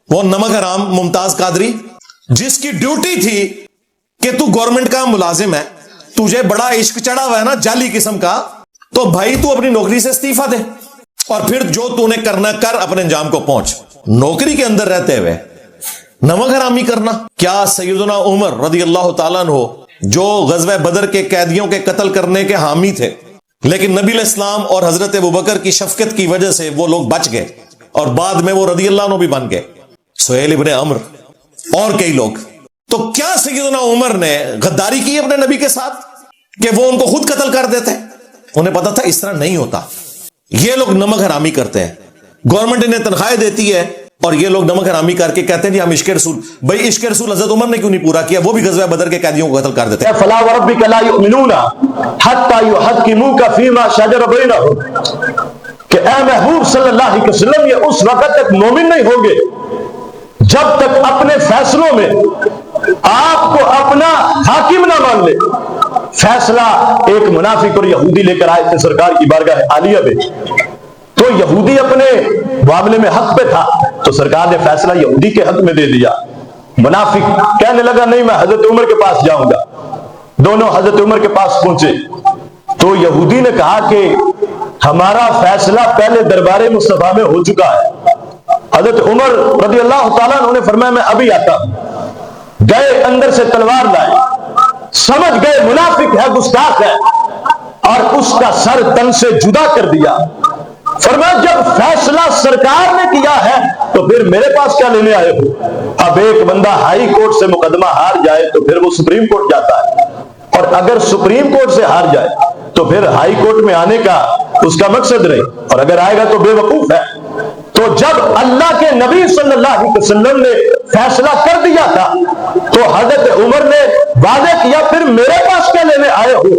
وہ نمک حرام ممتاز قادری جس کی ڈیوٹی تھی کہ تو گورنمنٹ کا ملازم ہے, تجھے بڑا عشق چڑھا ہوا ہے نا جعلی قسم کا, تو بھائی تو اپنی نوکری سے استعفیٰ دے اور پھر جو تو نے کرنا کر, اپنے انجام کو پہنچ. نوکری کے اندر رہتے ہوئے نمک حرامی کرنا. کیا سیدنا عمر رضی اللہ تعالیٰ عنہ جو غزوہ بدر کے قیدیوں کے قتل کرنے کے حامی تھے, لیکن نبی علیہ السلام اور حضرت ابوبکر کی شفقت کی وجہ سے وہ لوگ بچ گئے اور بعد میں وہ رضی اللہ عنہ بھی بن گئے, سہیل ابن عمر اور کئی لوگ. تو کیا سیدنا عمر نے غداری کی اپنے نبی کے ساتھ کہ وہ ان کو خود قتل کر دیتے؟ انہیں پتا تھا اس طرح نہیں ہوتا. یہ لوگ نمک حرامی کرتے ہیں, گورنمنٹ انہیں تنخواہیں دیتی ہے اور یہ لوگ نمک حرامی کر کے کہتے ہیں جی ہم عشق رسول. بھائی عشق رسول حضرت عمر نے کیوں نہیں پورا کیا؟ وہ بھی غزوہ بدر کے قیدیوں کو قتل کر دیتے ہیں. فلا وربک لا یؤمنون حتی یحکموک فیما شجر بینہم, کہ اے محبوب صلی اللہ علیہ وسلم یہ اس وقت تک مومن نہیں ہوں گے جب تک اپنے فیصلوں میں آپ کو اپنا حاکم نہ مان لے. فیصلہ ایک منافق اور یہودی لے کر آئے تھے سرکار کی بارگاہ عالیہ میں, تو یہودی اپنے معاملے میں حق پہ تھا تو سرکار نے فیصلہ یہودی کے حق میں دے دیا. منافق کہنے لگا نہیں میں حضرت عمر کے پاس جاؤں گا. دونوں حضرت عمر کے پاس پہنچے تو یہودی نے کہا کہ ہمارا فیصلہ پہلے دربار مصطفیٰ میں ہو چکا ہے. حضرت عمر رضی اللہ تعالیٰ عنہ نے فرمایا میں ابھی آتا ہوں. گئے اندر سے تلوار لائے, سمجھ گئے منافق ہے, گستاخ ہے, اور اس کا سر تن سے جدا کر دیا. فرمایا جب فیصلہ سرکار نے کیا ہے تو پھر میرے پاس کیا لینے آئے ہو؟ اب ایک بندہ ہائی کورٹ سے مقدمہ ہار جائے تو پھر وہ سپریم کورٹ جاتا ہے, اور اگر سپریم کورٹ سے ہار جائے تو پھر ہائی کورٹ میں آنے کا اس کا مقصد نہیں, اور اگر آئے گا تو بے وقوف ہے. تو جب اللہ کے نبی صلی اللہ علیہ وسلم نے فیصلہ کر دیا تھا تو حضرت عمر نے واضح کیا پھر میرے پاس کیا لینے آئے ہو؟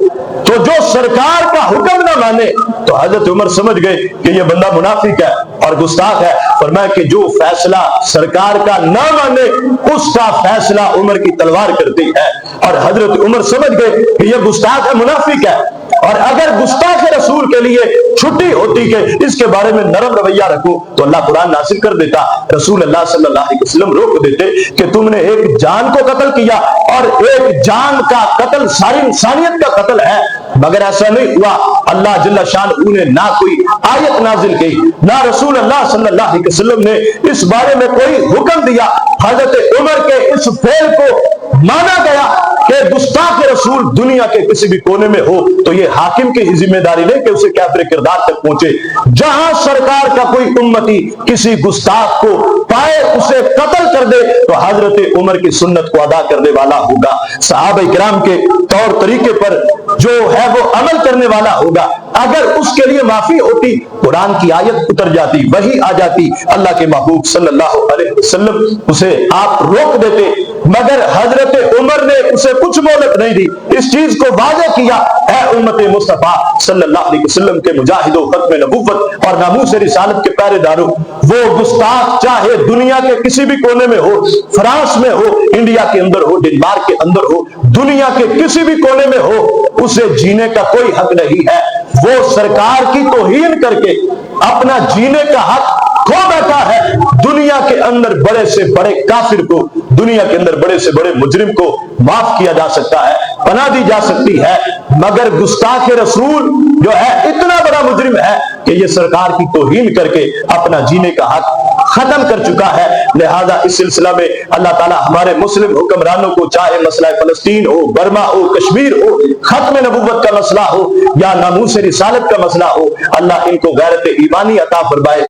تو جو سرکار کا حکم نہ مانے تو حضرت عمر سمجھ گئے کہ یہ بندہ منافق ہے اور گستاخ ہے. فرمایا کہ جو فیصلہ سرکار کا نہ مانے اس کا فیصلہ عمر کی تلوار کرتی ہے, اور حضرت عمر سمجھ گئے کہ یہ گستاخ ہے, منافق ہے. اور اگر گستاخ رسول کے لیے چھٹی ہوتی کہ اس کے بارے میں نرم رویہ رکھو تو اللہ قرآن نازل کر دیتا, رسول اللہ صلی اللہ علیہ وسلم روک دیتے کہ تم نے ایک جان کو قتل کیا, اور ایک جان کا قتل ساری انسانیت کا قتل ہے. مگر ایسا نہیں ہوا. اللہ جل شانہ نے نہ کوئی آیت نازل کی, نہ رسول اللہ صلی اللہ علیہ وسلم نے اس بارے میں کوئی حکم دیا. حضرت عمر کے اس فعل کو مانا گیا کہ گستاخ رسول دنیا کے کسی بھی کونے میں ہو تو یہ حاکم کی ذمہ داری نہیں کہ اسے کافر کردار تک پہنچے. جہاں سرکار کا کوئی امتی کسی گستاخ کو پائے اسے قتل کر دے تو حضرت عمر کی سنت کو ادا کرنے والا ہوگا, صحابہ کرام کے طور طریقے پر جو ہے وہ عمل کرنے والا ہوگا. اگر اس کے لیے معافی ہوتی قرآن کی آیت اتر جاتی, وہی آ جاتی, اللہ کے محبوب صلی اللہ علیہ وسلم اسے آپ روک دیتے. مگر حضرت عمر نے اسے کچھ مہلت نہیں دی, اس چیز کو واضح کیا اے امت مصطفیٰ صلی اللہ علیہ وسلم کے مجاہدوں, ختم نبوت اور ناموس رسالت کے پہرے داروں, وہ گستاخ چاہے دنیا کے کسی بھی کونے میں ہو, فرانس میں ہو, انڈیا کے اندر ہو, ڈنمارک کے اندر ہو, دنیا کے کسی بھی کونے میں ہو, اسے جینے کا کوئی حق نہیں ہے. وہ سرکار کی توہین کر کے اپنا جینے کا حق کھو بیٹھا ہے. دنیا کے اندر بڑے سے بڑے کافر کو, دنیا کے اندر بڑے سے بڑے مجرم کو معاف کیا جا سکتا ہے, پناہ دی جا سکتی ہے, مگر گستاخ رسول جو ہے اتنا بڑا مجرم ہے کہ یہ سرکار کی توہین کر کے اپنا جینے کا حق ختم کر چکا ہے. لہذا اس سلسلہ میں اللہ تعالیٰ ہمارے مسلم حکمرانوں کو, چاہے مسئلہ فلسطین ہو, برما ہو, کشمیر ہو, ختم نبوت کا مسئلہ ہو یا ناموس رسالت کا مسئلہ ہو, اللہ ان کو غیرت ایمانی عطا فرمائے.